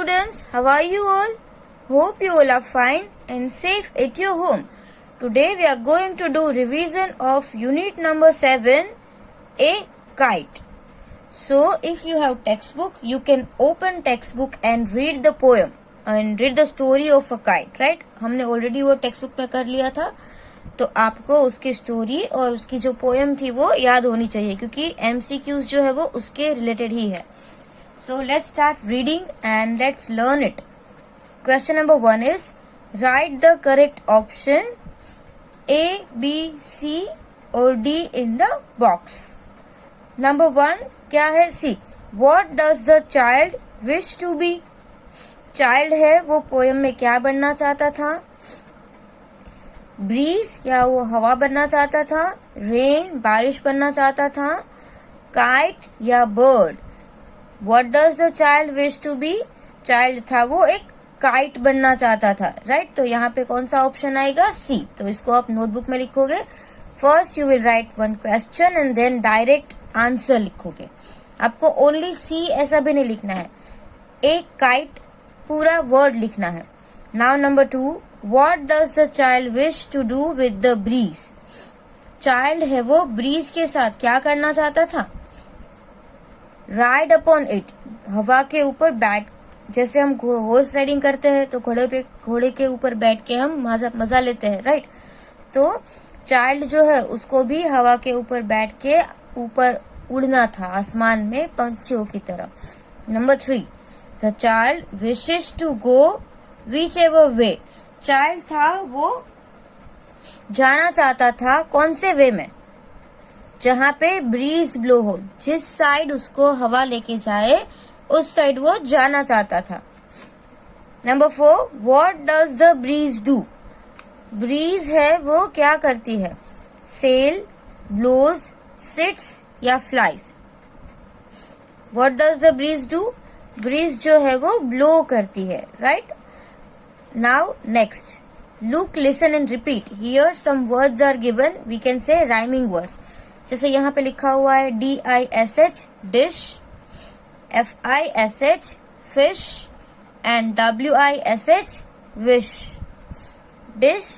students, how are you all? Hope you all are fine and safe at your home. Today we are going to do revision of unit number 7, a kite. So if you have textbook, you can open textbook and read the poem and read the story of a kite, right? हमने already वो textbook में कर लिया था, तो आपको उसकी story और उसकी जो पोएम थी वो याद होनी चाहिए क्योंकि MCQs जो है वो उसके रिलेटेड ही है. So let's start reading and let's learn it. Question number 1 is write the correct option A, B, C or D in the box. Number 1 क्या है? C. What does the child wish to be? Child है वो poem में क्या बनना चाहता था? Breeze क्या वो हवा बनना चाहता था? Rain बारिश बनना चाहता था? Kite या bird? What does the child wish to be? Child था वो एक काइट बनना चाहता था, राइट? तो यहाँ पे कौन सा ऑप्शन आएगा? सी. तो इसको आप नोटबुक में लिखोगे. First you will write one question and then direct answer लिखोगे. आपको ओनली सी ऐसा भी नहीं लिखना है, एक काइट पूरा वर्ड लिखना है. Now number 2, what does the child wish to do with the breeze? Child है वो ब्रीज के साथ क्या करना चाहता था? राइड अपॉन इट, हवा के ऊपर बैठ, जैसे हम हॉर्स राइडिंग करते हैं तो घोड़े के ऊपर बैठ के हम मजा लेते हैं, राइट? तो चाइल्ड जो है उसको भी हवा के ऊपर बैठ के ऊपर उड़ना था आसमान में पंछियों की तरह. Number 3, the child wishes to go whichever way. Child था वो जाना चाहता था कौन से वे में? जहां पे ब्रीज ब्लो हो, जिस साइड उसको हवा लेके जाए उस साइड वो जाना चाहता था. Number 4, what does the breeze do? Breeze है वो क्या करती है? सेल, ब्लोज, सिट्स या flies? What does the breeze do? Breeze जो है वो ब्लो करती है, right? Now next, look, listen and repeat. Here some words are given, we can say rhyming words. जैसे यहाँ पे लिखा हुआ है DISH dish, FISH fish and WISH wish. Dish,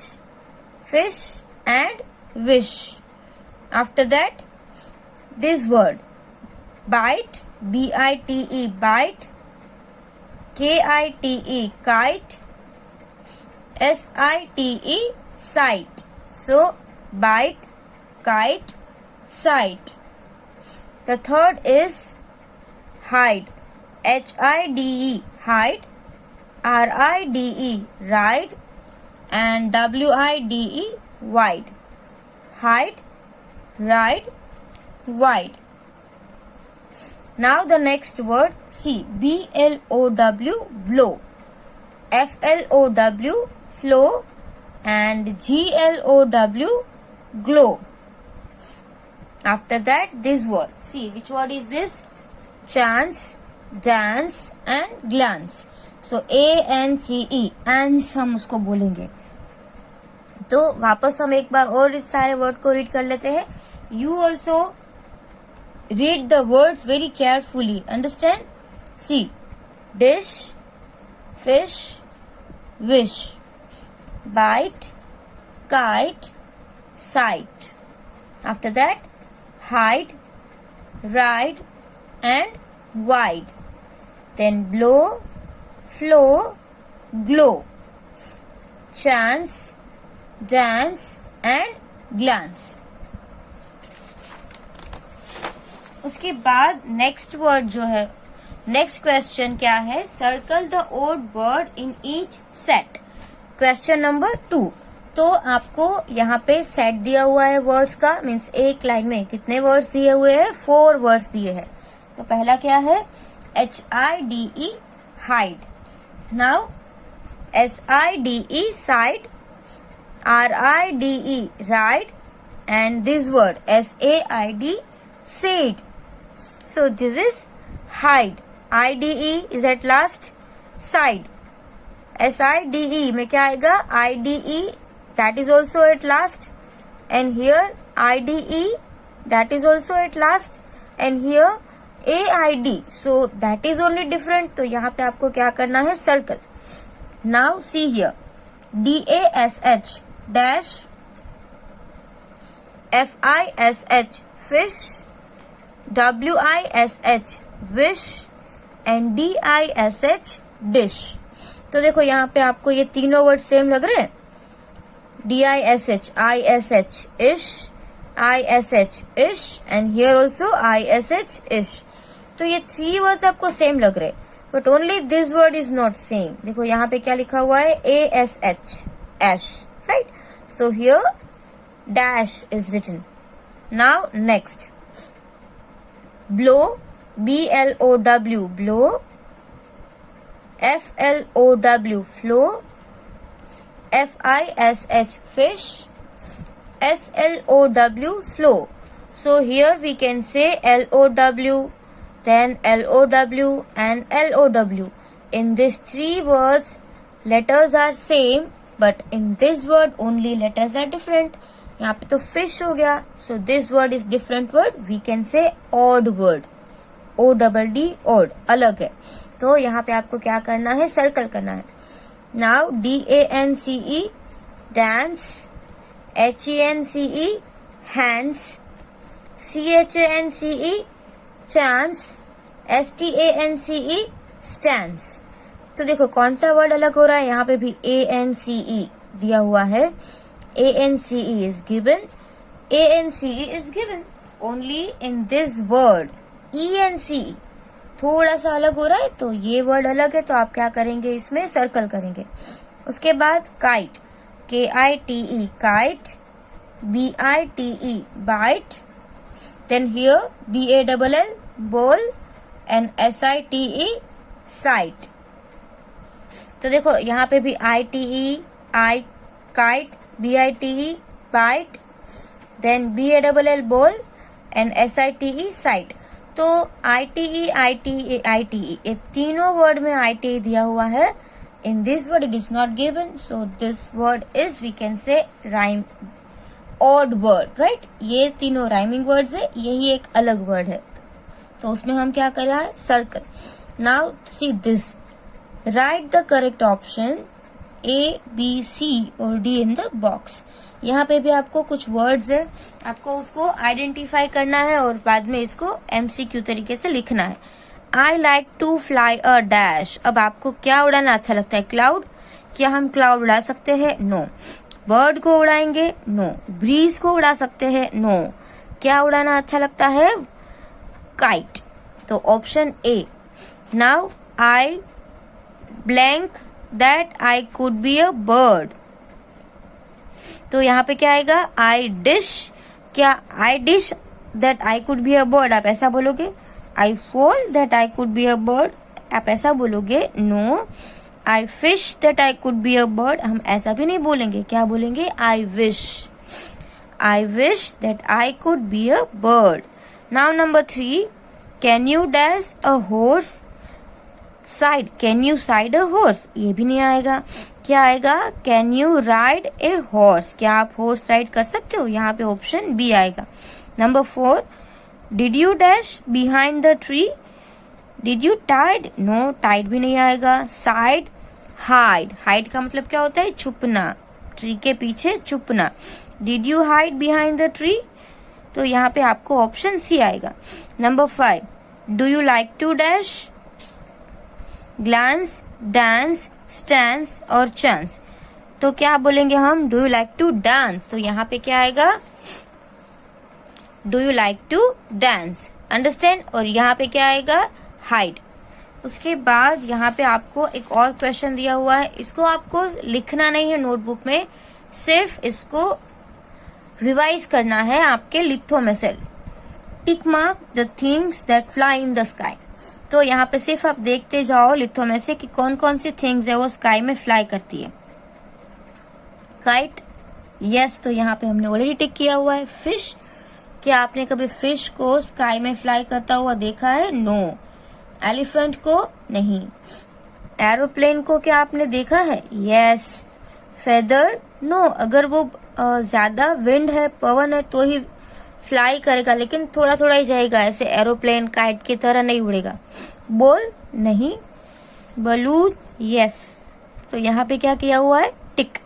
fish and wish. After that, this word bite, BITE bite, KITE kite, SITE sight. So bite, kite, sight. The third is hide, HIDE hide, RIDE ride and WIDE wide. Hide, ride, wide. Now the next word, C, BLOW blow, FLOW flow and GLOW glow. After that, this word, see which word is this? Chance, dance and glance. So ANCE, ants हम उसको बोलेंगे. तो वापस हम एक बार और इस सारे वर्ड को रीड कर लेते हैं. You also read the words very carefully. Understand? See, dish, fish, wish, bite, kite, sight. After that, hide, ride and wide. Then blow, flow, glow, chance, dance and glance. उसके बाद next word जो है, next question क्या है? Circle the odd word in each set. Question number 2. तो आपको यहाँ पे सेट दिया हुआ है वर्ड्स का, मीन्स एक लाइन में कितने वर्ड्स दिए हुए हैं? 4 वर्ड्स दिए हैं. तो पहला क्या है? HIDE hide. Now SIDE sight, RIDE ride and this word SAID said. So this is hide. IDE is at last, side. SIDE में क्या आएगा? IDE, that is also at last, and here IDE, that is also at last, and here AID, so that is only different. तो यहाँ पे आपको क्या करना है, circle. Now see here, DASH dash, FISH fish, WISH wish and DISH dish. तो देखो यहाँ पे आपको ये तीनों वर्ड सेम लग रहे हैं. DISH, ISH ish, ISH ish and here also ISH ish. तो ये 3 वर्ड्स आपको सेम लग रहे, but only this word is not same. देखो यहाँ पे क्या लिखा हुआ है, ASH ash, right? So here dash is written. Now next, blow, BLOW blow, FLOW flow, FISH fish, SLOW slow. So here we can say LOW, then LOW and LOW. In these 3 words letters are same, but in this word only letters are different. यहाँ पे तो fish हो गया, so this word is different word. We can say odd word, ODD odd, अलग है. तो यहाँ पे आपको क्या करना है, सर्कल करना है. Now DANCE dance, HENCE hands, CHANCE chance, STANCE stands. तो देखो कौन सा वर्ड अलग हो रहा है, यहाँ पे भी ANCE दिया हुआ है. ANCE is given, ANCE is given. Only in this word ENCE थोड़ा सा अलग हो रहा है, तो ये वर्ड अलग है, तो आप क्या करेंगे, इसमें सर्कल करेंगे. उसके बाद kite, KITE kite, BITE bite, then here BALL ball and SITE site. तो देखो यहाँ पे भी ITE I kite, BITE bite, then BALL ball and SITE site. तो ITE ये तीनों वर्ड में ITE दिया हुआ है. In this word it is not given, so this word is we can say rhyme odd word, right? ये तीनों rhyming words है, यही एक अलग वर्ड है, तो उसमें हम क्या कर रहा है, circle. Now see this, right the correct option A, B, C और D इन द बॉक्स. यहाँ पे भी आपको कुछ वर्ड्स है, आपको उसको आइडेंटिफाई करना है और बाद में इसको MCQ तरीके से लिखना है. I like to fly a dash. अब आपको क्या उड़ाना अच्छा लगता है, क्लाउड. क्या हम क्लाउड उड़ा सकते हैं, नो. बर्ड को उड़ाएंगे, नो. ब्रीज को उड़ा सकते हैं, नो. क्या उड़ाना अच्छा लगता है, काइट. तो option A. Now I blank that I could be a bird. तो यहाँ पे क्या आएगा, I dish. क्या I dish that I could be a bird, आप ऐसा बोलोगे. I fall that I could be a bird, आप ऐसा बोलोगे. No. I fish that I could be a bird, हम ऐसा भी नहीं बोलेंगे. क्या बोलेंगे, I wish. I wish that I could be a bird. Now number 3, can you dash a horse? Side, can you side a horse? ये भी नहीं आएगा. क्या आएगा, can you ride a horse. क्या आप हॉर्स राइड कर सकते हो, यहाँ पे ऑप्शन बी आएगा. Number 4, did you dash behind the tree. Did you tide, no, tide भी नहीं आएगा. Side, hide. हाइड का मतलब क्या होता है, छुपना, ट्री के पीछे छुपना. Did you hide behind the tree, तो यहाँ पे आपको ऑप्शन सी आएगा. Number 5, do you like to dash, glance, dance, stance और चांस. तो क्या बोलेंगे हम, do you like to dance. तो यहाँ पे क्या आएगा, do you like to dance, understand. और यहाँ पे क्या आएगा, हाइड. उसके बाद यहाँ पे आपको एक और क्वेश्चन दिया हुआ है, इसको आपको लिखना नहीं है नोटबुक में, सिर्फ इसको रिवाइज करना है आपके लिथो में से. Tick mark the things that fly in the sky. तो यहाँ पे सिर्फ आप देखते जाओ लिथो में से कि कौन कौन सी थिंग्स है वो स्काई में फ्लाई करती है. काइट, यस, तो यहाँ पे हमने ऑलरेडी टिक किया हुआ है. फिश, क्या आपने कभी फिश को स्काई में फ्लाई करता हुआ देखा है, नो. एलिफेंट को नहीं. एरोप्लेन को क्या आपने देखा है, यस. फेदर, नो, अगर वो ज्यादा विंड है, पवन है, तो ही फ्लाई करेगा, लेकिन थोड़ा थोड़ा ही जाएगा, ऐसे एरोप्लेन काइट की तरह नहीं उड़ेगा। बॉल नहीं, बलून यस। तो यहाँ पे क्या किया हुआ है, tick.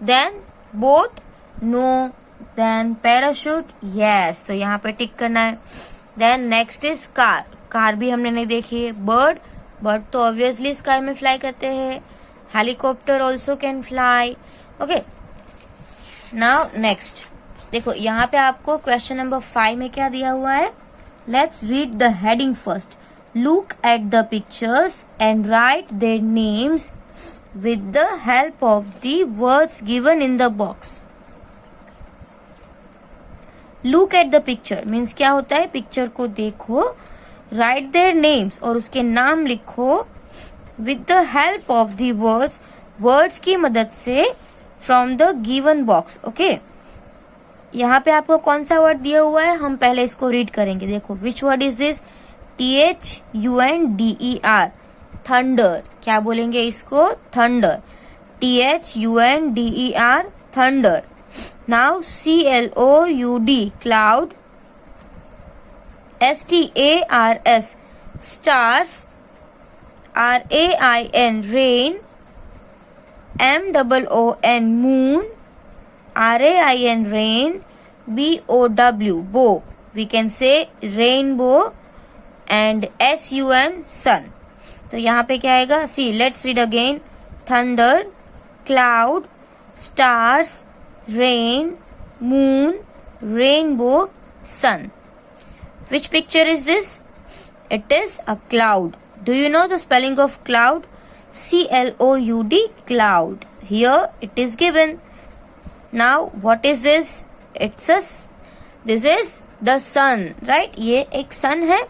Then boat no, then parachute yes, तो यहाँ पे टिक करना है। Then next is car, car भी हमने नहीं देखी है। बर्ड, बर्ड तो ऑब्वियसली स्काई में फ्लाई करते हैं। Helicopter also can fly. Okay, now next देखो, यहाँ पे आपको क्वेश्चन नंबर 5 में क्या दिया हुआ है। Let's read the heading first. Look at the pictures and right their names with the help of the words given in the box. Look at the picture means क्या होता है, पिक्चर को देखो, राइट देयर नेम्स और उसके नाम लिखो, with the help of the words, words की मदद से, from the given box. Okay, यहाँ पे आपको कौन सा वर्ड दिया हुआ है, हम पहले इसको रीड करेंगे। देखो, which word is this, THUNDER, thunder. क्या बोलेंगे इसको, thunder, THUNDER, thunder. Now CLOUD, cloud, STARS, stars, RAIN, rain, MOON, moon, RAIN, rain, BOW, bow, we can say rainbow, and SUN, sun. तो यहाँ पे क्या आएगा, see, let's read again. Thunder, cloud, stars, rain, moon, rainbow, sun. Which picture is this? It is a cloud. Do you know the spelling of cloud? CLOUD, cloud. Here it is given. Now what is this? This is the sun, right? ये एक sun है।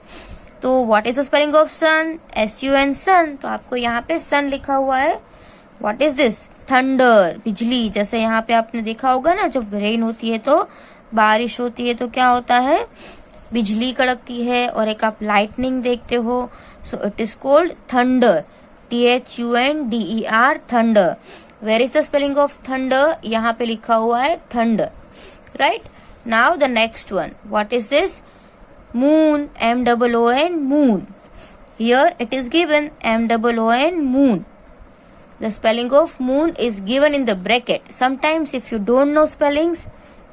तो what is the spelling of sun? SUN, sun. तो आपको यहाँ पे sun लिखा हुआ है। What is this? Thunder, बिजली। जैसे यहाँ पे आपने देखा होगा ना, जब रेन होती है तो, बारिश होती है तो क्या होता है, बिजली कड़कती है, और एक आप लाइटनिंग देखते हो। So it is called thunder, THUNDER, thunder. Where is the spelling of thunder, यहाँ पे लिखा हुआ है thunder, right. Now the next one, what is this, moon, MOON, moon. Here it is given MOON, moon. The spelling of moon is given in the bracket. Sometimes if you don't know spellings,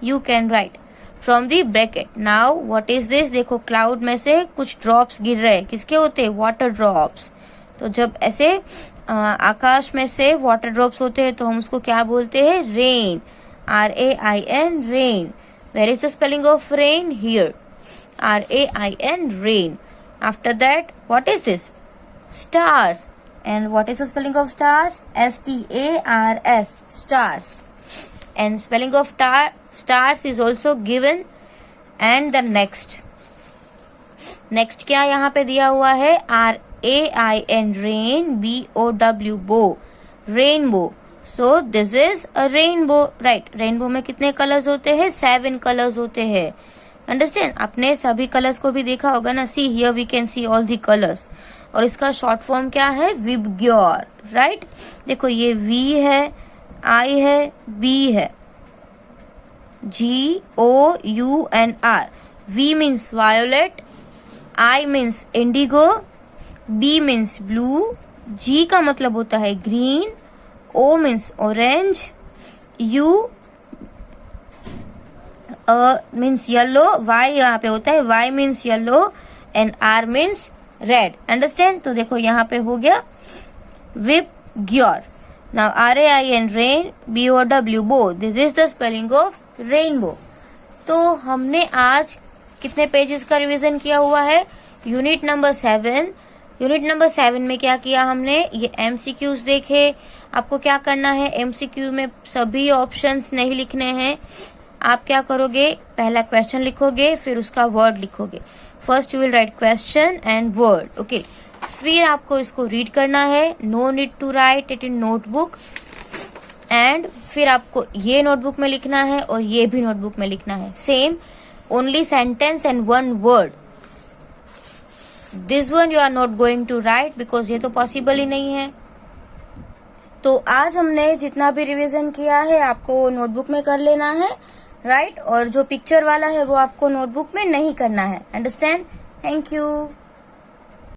you can write from the bracket. Now what is this? देखो, cloud में से कुछ drops गिर रहे हैं, किसके होते हैं, water drops। तो जब ऐसे आकाश में से water drops होते हैं तो हम उसको क्या बोलते हैं, rain, RAIN, rain। Where is the spelling of rain? Here, RAIN, rain। After that, what is this, stars। And what is the spelling of stars? STARS, stars. And spelling of stars is also given. And the next क्या यहाँ पे दिया हुआ है, RAIN, rain, BOW, bow, rainbow. So this is a rainbow, right? Rainbow में कितने colours होते हैं, 7 कलर्स होते हैं। अंडरस्टैंड, आपने सभी कलर्स को भी देखा होगा ना। See, here we can see all the colours. और इसका शॉर्ट फॉर्म क्या है, विबग्योर, राइट। देखो, ये V है, I है, B है, GOUNR। V means violet, I means Indigo, B means blue, G का मतलब होता है green, O means orange, U means yellow, Y यहाँ पे होता है, Y means yellow, and R means red. Understand. तो देखो यहाँ पे हो गया VIBGYOR. Now RAIN, rain, BOW, बो, this is the spelling of rainbow. तो हमने आज कितने पेजेस का रिवीजन किया हुआ है, यूनिट नंबर 7। यूनिट नंबर 7 में क्या किया हमने, ये MCQs देखे। आपको क्या करना है, MCQ में सभी ऑप्शंस नहीं लिखने हैं। आप क्या करोगे, पहला क्वेश्चन लिखोगे, फिर उसका वर्ड लिखोगे। First you will write question and word, okay. फिर आपको इसको रीड करना है, no need to write it in notebook. And फिर आपको ये नोटबुक में लिखना है और ये भी नोटबुक में लिखना है, same, only sentence and one word. This one you are not going to write because ये तो पॉसिबल ही नहीं है। तो आज हमने जितना भी रिवीजन किया है आपको नोटबुक में कर लेना है, राइट? और जो पिक्चर वाला है वो आपको नोटबुक में नहीं करना है। अंडरस्टैंड? Thank you.